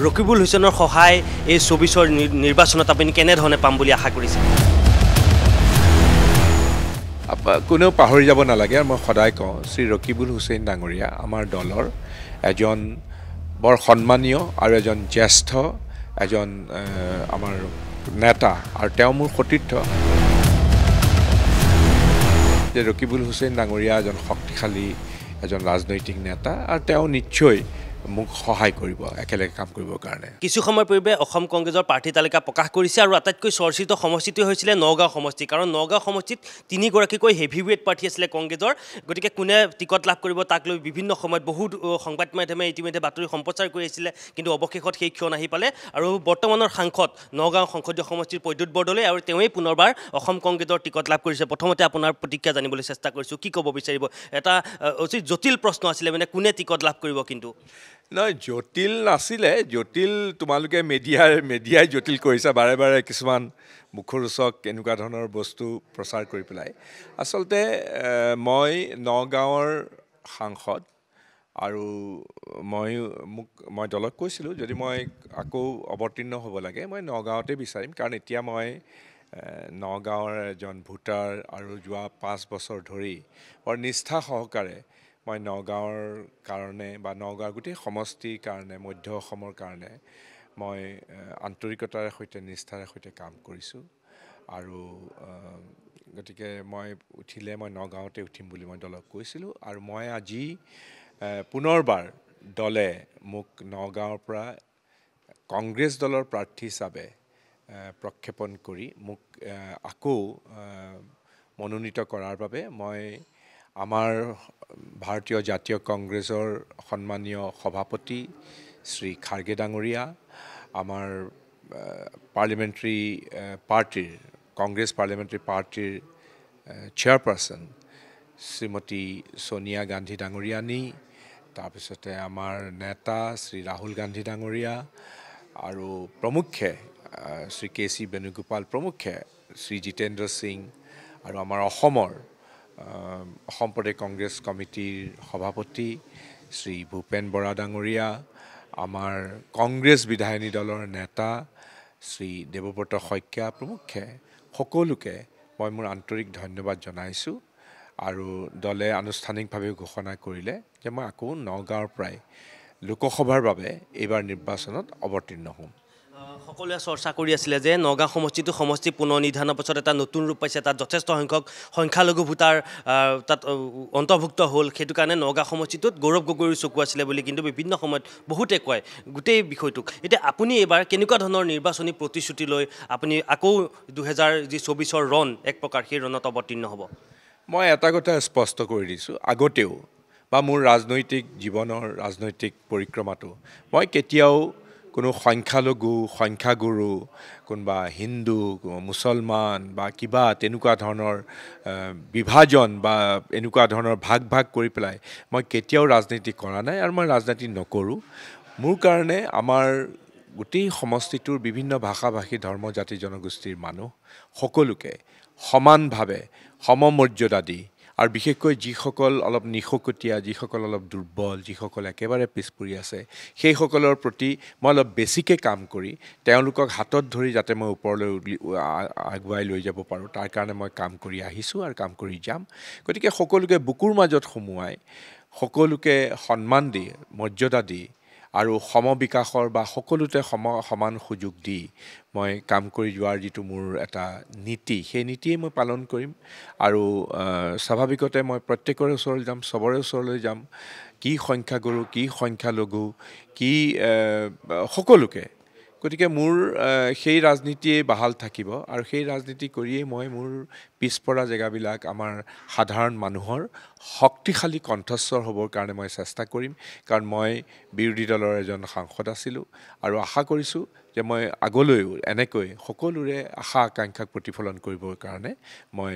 ৰকিবুল হুছেইনৰ সহায় এই ২৪ৰ নিৰ্বাচনত আপুনি কেনেধৰণে পাম বুলি আশা কৰিছে? কোনেও পাহৰি যাব নালাগে। মই সদায় কওঁ শ্ৰী ৰকিবুল হুছেইন ডাঙৰীয়া আমাৰ দলৰ এজন বৰ সন্মানীয় আৰু এজন জ্যেষ্ঠ এজন আমাৰ নেতা, আৰু তেওঁ মোৰ সতীৰ্থ। যে ৰকিবুল হুছেইন ডাঙৰীয়া এজন শক্তিশালী এজন ৰাজনৈতিক নেতা, আৰু তেওঁ নিশ্চয় মোক সহায় কৰিব একেলগে কাম কৰিবৰ কাৰণে। কিছু সময় পূৰ্বে অসম কংগ্ৰেছৰ প্ৰাৰ্থী তালিকা প্ৰকাশ কৰিছে, আৰু আটাইতকৈ চৰ্চিত সমষ্টিটো হৈছিলে নগাঁও সমষ্টি। কাৰণ নগাঁও সমষ্টিত ৩গৰাকীকৈ হেভিৱেইট প্ৰাৰ্থী আছিলে কংগ্ৰেছৰ। গতিকে কোনে টিকট লাভ কৰিব তাক লৈ বিভিন্ন সময়ত বহুত সংবাদ মাধ্যমে ইতিমধ্যে বাতৰি সম্প্ৰচাৰ কৰি আহিছিলে, কিন্তু অৱশেষত সেই ক্ষণ আহি পালে। আৰু বৰ্তমানৰ সাংসদ নগাঁও সংসদীয় সমষ্টিৰ প্ৰদ্যুৎ বৰদলৈ, আৰু তেওঁৱেই পুনৰবাৰ অসম কংগ্ৰেছৰ টিকট লাভ কৰিছে। প্ৰথমতে আপোনাৰ প্ৰতিক্ৰিয়া জানিবলৈ চেষ্টা কৰিছোঁ, কি ক'ব বিচাৰিব? এটা অতি জটিল প্ৰশ্ন আছিলে, মানে কোনে টিকট লাভ কৰিব? কিন্তু নহয়, জটিল নাছিলে। জটিল তোমালোকে মেডিয়াই জটিল কৰিছা বাৰে বাৰে, কিছুমান মুখৰোচক এনেকুৱা ধৰণৰ বস্তু প্ৰচাৰ কৰি পেলাই। আচলতে মই নগাঁৱৰ সাংসদ, আৰু মই দলক কৈছিলোঁ যদি মই আকৌ অৱতীৰ্ণ হ'ব লাগে মই নগাঁৱতে বিচাৰিম। কাৰণ এতিয়া মই নগাঁৱৰ এজন ভোটাৰ, আৰু যোৱা ৫ বছৰ ধৰি বৰ নিষ্ঠা সহকাৰে মই নগাঁৱৰ কাৰণে বা নগাঁৱৰ গোটেই সমষ্টিৰ কাৰণে, মধ্য অসমৰ কাৰণে মই আন্তৰিকতাৰ সৈতে নিষ্ঠাৰে সৈতে কাম কৰিছোঁ। আৰু গতিকে মই উঠিলে মই নগাঁৱতে উঠিম বুলি মই দলক কৈছিলোঁ। আৰু মই আজি পুনৰবাৰ দলে মোক নগাঁৱৰ পৰা কংগ্ৰেছ দলৰ প্ৰাৰ্থী হিচাপে প্ৰক্ষেপণ কৰি মোক আকৌ মনোনীত কৰাৰ বাবে মই আমাৰ ভাৰতীয় জাতীয় কংগ্ৰেছৰ সন্মানীয় সভাপতি শ্ৰী খাৰ্গে ডাঙৰীয়া, আমাৰ পাৰ্লিমেণ্টাৰী পাৰ্টিৰ কংগ্ৰেছ পাৰ্লিমেণ্টাৰী পাৰ্টিৰ চেয়াৰপাৰ্চন শ্ৰীমতী ছোনিয়া গান্ধী ডাঙৰীয়ানী, তাৰপিছতে আমাৰ নেতা শ্ৰী ৰাহুল গান্ধী ডাঙৰীয়া, আৰু প্ৰমুখ্যে শ্ৰী কে.চি. বেণুগোপাল প্ৰমুখ্যে শ্ৰী জিতেন্দ্ৰ সিং, আৰু আমাৰ অসম প্ৰদেশ কংগ্ৰেছ কমিটিৰ সভাপতি শ্ৰী ভূপেন বৰা ডাঙৰীয়া, আমাৰ কংগ্ৰেছ বিধায়িনী দলৰ নেতা শ্ৰী দেৱব্ৰত শইকীয়া প্ৰমুখ্যে সকলোকে মই মোৰ আন্তৰিক ধন্যবাদ জনাইছোঁ। আৰু দলে আনুষ্ঠানিকভাৱে ঘোষণা কৰিলে যে মই আকৌ নগাঁৱৰ পৰাই লোকসভাৰ বাবে এইবাৰ নিৰ্বাচনত অৱতীৰ্ণ হ'ম। সকলোৱে চৰ্চা কৰি আছিলে যে নগাঁও সমষ্টি পুনৰ নিৰ্ধাৰণৰ পাছত এটা নতুন ৰূপ পাইছে, তাত যথেষ্ট সংখ্যক সংখ্যালঘু ভোটাৰ তাত অন্তৰ্ভুক্ত হ'ল। সেইটো কাৰণে নগাঁও সমষ্টিটোত গৌৰৱ গগৈৰ চকু আছিলে বুলি কিন্তু বিভিন্ন সময়ত বহুতে কয় গোটেই বিষয়টোক। এতিয়া আপুনি এইবাৰ কেনেকুৱা ধৰণৰ নিৰ্বাচনী প্ৰতিশ্ৰুতি লৈ আপুনি আকৌ ২০২৪ৰ ৰণ এক প্ৰকাৰ সেই ৰণত অৱতীৰ্ণ হ'ব? মই এটা কথা স্পষ্ট কৰি দিছোঁ, আগতেও বা মোৰ ৰাজনৈতিক জীৱনৰ ৰাজনৈতিক পৰিক্ৰমাটো মই কেতিয়াও কোনো সংখ্যাগুৰু, কোনোবা হিন্দু, মুছলমান বা কিবা তেনেকুৱা ধৰণৰ বিভাজন বা এনেকুৱা ধৰণৰ ভাগ কৰি পেলাই মই কেতিয়াও ৰাজনীতি কৰা নাই, আৰু মই ৰাজনীতি নকৰোঁ। মোৰ কাৰণে আমাৰ গোটেই সমষ্টিটোৰ বিভিন্ন ভাষা ভাষী ধৰ্ম জাতি জনগোষ্ঠীৰ মানুহ সকলোকে সমানভাৱে সমমৰ্যাদা দি, আৰু বিশেষকৈ যিসকল অলপ নিশকতীয়া, যিসকল অলপ দুৰ্বল, যিসকল একেবাৰে পিছ পৰি আছে, সেইসকলৰ প্ৰতি মই অলপ বেছিকৈ কাম কৰি তেওঁলোকক হাতত ধৰি যাতে মই ওপৰলৈ আগুৱাই লৈ যাব পাৰোঁ তাৰ কাৰণে মই কাম কৰি আহিছোঁ আৰু কাম কৰি যাম। গতিকে সকলোকে বুকুৰ মাজত সোমোৱাই, সকলোকে সন্মান দি, মৰ্যাদা দি, আৰু সমবিকাশৰ বা সকলোতে সমান সুযোগ দি মই কাম কৰি যোৱাৰ যিটো মোৰ এটা নীতি, সেই নীতিয়ে মই পালন কৰিম। আৰু স্বাভাৱিকতে মই প্ৰত্যেকৰে ওচৰলৈ যাম, চবৰে ওচৰলৈ যাম, কি সংখ্যাগুৰু, কি সংখ্যালঘু, কি সকলোকে। গতিকে মোৰ সেই ৰাজনীতিয়ে বাহাল থাকিব, আৰু সেই ৰাজনীতি কৰিয়েই মই মোৰ পিছপৰা জেগাবিলাক আমাৰ সাধাৰণ মানুহৰ শক্তিশালী কণ্ঠস্বৰ হ'বৰ কাৰণে মই চেষ্টা কৰিম। কাৰণ মই বিৰোধী দলৰ এজন সাংসদ আছিলোঁ, আৰু আশা কৰিছোঁ যে মই আগলৈও এনেকৈ সকলোৰে আশা আকাংক্ষাক প্ৰতিফলন কৰিবৰ কাৰণে মই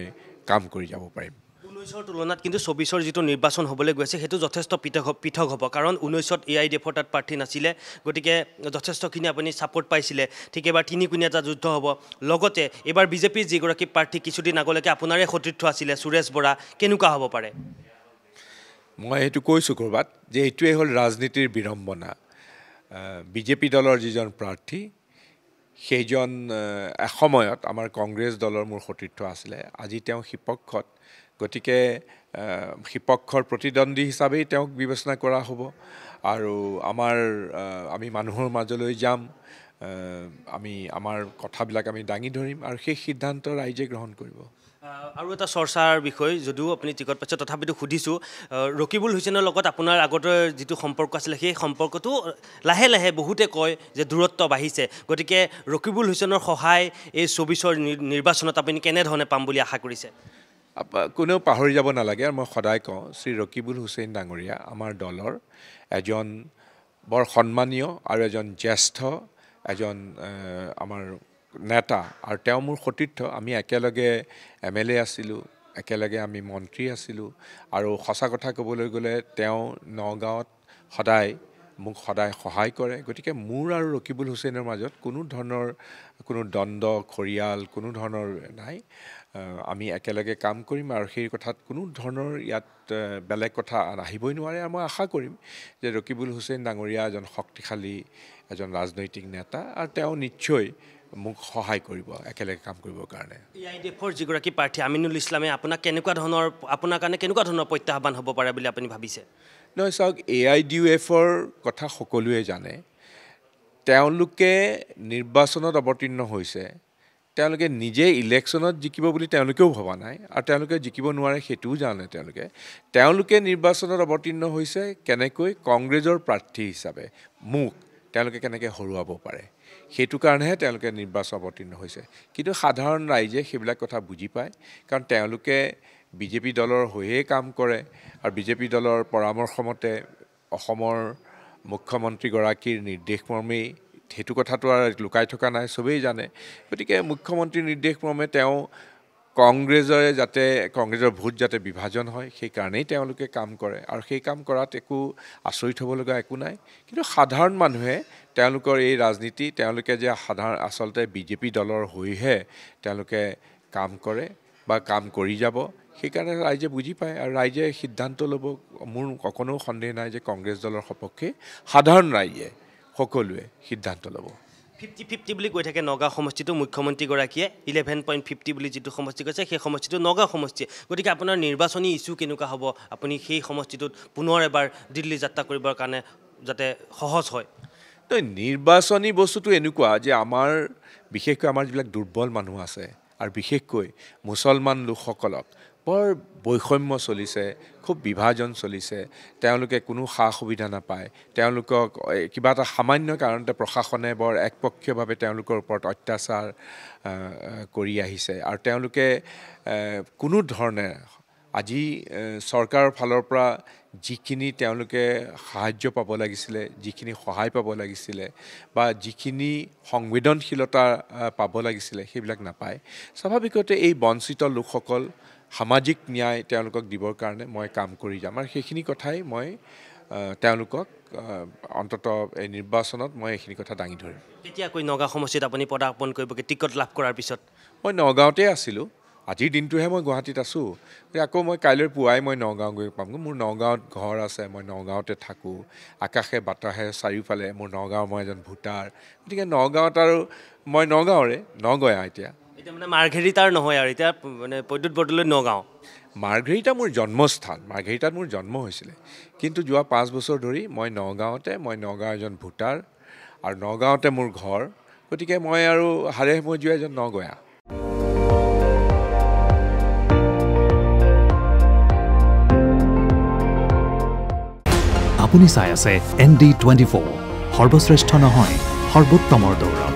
কাম কৰি যাব পাৰিম। 19ৰ তুলনাত কিন্তু 24ৰ যিটো নিৰ্বাচন হ'বলৈ গৈছে সেইটো যথেষ্ট পৃথক হ'ব, কাৰণ 19ত AIDFৰ তাত প্ৰাৰ্থী নাছিলে, গতিকে যথেষ্টখিনি আপুনি ছাপোৰ্ট পাইছিলে। ঠিক এবাৰ তিনিকুণীয়া এটা যুদ্ধ হ'ব। লগতে এইবাৰ বিজেপিৰ যিগৰাকী প্ৰাৰ্থী কিছুদিন আগলৈকে আপোনাৰে সতীৰ্থ আছিলে সুৰেশ বৰা, কেনেকুৱা হ'ব পাৰে? মই এইটো কৈছোঁ ক'ৰবাত যে এইটোৱে হ'ল ৰাজনীতিৰ বিড়ম্বনা। বিজেপি দলৰ যিজন প্ৰাৰ্থী সেইজন এসময়ত আমাৰ কংগ্ৰেছ দলৰ মোৰ সতীৰ্থ আছিলে আজি তেওঁ শিপক্ষত গতিকে শিপক্ষৰ প্ৰতিদ্বন্দ্বী হিচাপেই তেওঁক বিবেচনা কৰা হ'ব আৰু আমি মানুহৰ মাজলৈ যাম আমি আমাৰ কথাবিলাক আমি দাঙি ধৰিম আৰু সেই সিদ্ধান্ত ৰাইজে গ্ৰহণ কৰিব আৰু এটা চৰ্চাৰ বিষয় যদিও আপুনি টিকট পাইছে তথাপিতো সুধিছোঁ ৰকিবুল হুছেইনৰ লগত আপোনাৰ আগতে যিটো সম্পৰ্ক আছিলে সেই সম্পৰ্কটো লাহে লাহে বহুতে কয় যে দূৰত্ব বাঢ়িছে গতিকে ৰকিবুল হুছেইনৰ সহায় এই ২৪ৰ নিৰ্বাচনত আপুনি কেনেধৰণে পাম বুলি আশা কৰিছে কোনেও পাহৰি যাব নালাগে আৰু মই সদায় কওঁ শ্ৰী ৰকিবুল হুছেইন ডাঙৰীয়া আমাৰ দলৰ এজন বৰ সন্মানীয় আৰু এজন জ্যেষ্ঠ এজন আমাৰ নেতা আৰু তেওঁ মোৰ সতীৰ্থ আমি একেলগে MLA আছিলোঁ একেলগে আমি মন্ত্ৰী আছিলোঁ আৰু সঁচা কথা ক'বলৈ গ'লে তেওঁ নগাঁৱত মোক সদায় সহায় কৰে গতিকে মোৰ আৰু ৰকিবুল হুছেইনৰ মাজত কোনো দ্বন্দ্ব খৰিয়াল কোনো ধৰণৰ নাই আমি একেলগে কাম কৰিম আৰু সেই কথাত কোনো ধৰণৰ ইয়াত বেলেগ কথা আহিবই নোৱাৰে আৰু মই আশা কৰিম যে ৰকিবুল হুছেইন ডাঙৰীয়া এজন শক্তিশালী এজন ৰাজনৈতিক নেতা আৰু তেওঁ নিশ্চয় মোক সহায় কৰিব একেলগে কাম কৰিবৰ কাৰণে AIDFৰ যিগৰাকী প্ৰাৰ্থী আমিনুল ইছলামে আপোনাৰ কাৰণে কেনেকুৱা ধৰণৰ প্ৰত্যাহ্বান হ'ব পাৰে বুলি আপুনি ভাবিছে নহয় চাওক AIDFৰ কথা সকলোৱে জানে তেওঁলোকে নিৰ্বাচনত অৱতীৰ্ণ হৈছে তেওঁলোকে নিজে ইলেকশ্যনত জিকিব বুলি তেওঁলোকেও ভবা নাই আৰু তেওঁলোকে জিকিব নোৱাৰে সেইটোও জানে তেওঁলোকে নিৰ্বাচনত অৱতীৰ্ণ হৈছে কেনেকৈ কংগ্ৰেছৰ প্ৰাৰ্থী হিচাপে মোক তেওঁলোকে কেনেকৈ হৰুৱাব পাৰে সেইটো কাৰণেহে তেওঁলোকে নিৰ্বাচন অৱতীৰ্ণ হৈছে কিন্তু সাধাৰণ ৰাইজে সেইবিলাক কথা বুজি পায় কাৰণ তেওঁলোকে বিজেপি দলৰ হৈয়ে কাম কৰে আৰু বিজেপি দলৰ পৰামৰ্শমতে অসমৰ মুখ্যমন্ত্ৰীগৰাকীৰ নিৰ্দেশমৰ্মেই সেইটো কথাটো আৰু লুকাই থকা নাই চবেই জানে গতিকে মুখ্যমন্ত্ৰীৰ নিৰ্দেশমৰ্মে তেওঁ কংগ্ৰেছৰ ভোট যাতে বিভাজন হয় সেই কাৰণেই তেওঁলোকে কাম কৰে আৰু সেই কাম কৰাত একো আচৰিত হ'ব লগা একো নাই কিন্তু সাধাৰণ মানুহে তেওঁলোকৰ এই ৰাজনীতি তেওঁলোকে যে আচলতে বিজেপি দলৰ হৈহে তেওঁলোকে কাম কৰে বা কাম কৰি যাব সেইকাৰণে ৰাইজে বুজি পায় আৰু ৰাইজে সিদ্ধান্ত ল'ব মোৰ অকণো সন্দেহ নাই যে কংগ্ৰেছ দলৰ সপক্ষে সাধাৰণ ৰাইজে সকলোৱে সিদ্ধান্ত ল'ব 50-50 বুলি কৈ থাকে নগাঁও সমষ্টিটো মুখ্যমন্ত্ৰীগৰাকীয়ে 11.50 বুলি যিটো সমষ্টি কৈছে সেই সমষ্টিটো নগাঁও সমষ্টি গতিকে আপোনাৰ নিৰ্বাচনী ইছ্যু কেনেকুৱা হ'ব আপুনি সেই সমষ্টিটোত পুনৰ এবাৰ দিল্লী যাত্ৰা কৰিবৰ কাৰণে যাতে সহজ হয় নিৰ্বাচনী বস্তুটো এনেকুৱা যে বিশেষকৈ আমাৰ যিবিলাক দুৰ্বল মানুহ আছে আৰু বিশেষকৈ মুছলমান লোকসকলক বৰ বৈষম্য চলিছে খুব বিভাজন চলিছে তেওঁলোকে কোনো সা সুবিধা নাপায় তেওঁলোকক কিবা এটা সামান্য কাৰণতে প্ৰশাসনে বৰ একপক্ষীয়ভাৱে তেওঁলোকৰ ওপৰত অত্যাচাৰ কৰি আহিছে আৰু তেওঁলোকে কোনো ধৰণে আজি চৰকাৰৰ ফালৰ পৰা যিখিনি তেওঁলোকে সাহায্য পাব লাগিছিলে যিখিনি সহায় পাব লাগিছিলে বা যিখিনি সংবেদনশীলতা পাব লাগিছিলে সেইবিলাক নাপায় স্বাভাৱিকতে এই বঞ্চিত লোকসকল সামাজিক ন্যায় তেওঁলোকক দিবৰ কাৰণে মই কাম কৰি যাম আৰু সেইখিনি কথাই মই তেওঁলোকক অন্তত এই নিৰ্বাচনত মই এইখিনি কথা দাঙি ধৰিম কেতিয়াকৈ নগাঁও সমষ্টিত আপুনি পদাৰ্পণ কৰিবগৈ টিকট লাভ কৰাৰ পিছত মই নগাঁৱতে আছিলোঁ আজিৰ দিনটোহে মই গুৱাহাটীত আছোঁ আকৌ মই কাইলৈ পুৱাই মই নগাঁও গৈ পামগৈ মোৰ নগাঁৱত ঘৰ আছে মই নগাঁৱতে থাকোঁ আকাশে বাতাহে চাৰিওফালে মোৰ নগাঁও মই এজন ভোটাৰ গতিকে নগাঁৱত আৰু মই নগঞা এতিয়া মানে মাৰ্ঘেৰিটাৰ নহয় আৰু এতিয়া মানে পৈদ্যুৎ বৰদলৈ নগাঁও মাৰ্ঘেৰিটা মোৰ জন্মস্থান মাৰ্ঘেৰিটাত মোৰ জন্ম হৈছিলে কিন্তু যোৱা 5 বছৰ ধৰি মই নগাঁও এজন ভোটাৰ আৰু নগাঁৱতে মোৰ ঘৰ গতিকে মই আৰু হাৰে মই যোৱা এজন নগঞা আপুনি চাই আছে ND24 সৰ্বশ্ৰেষ্ঠ নহয় সৰ্বোত্তমৰ দৌৰ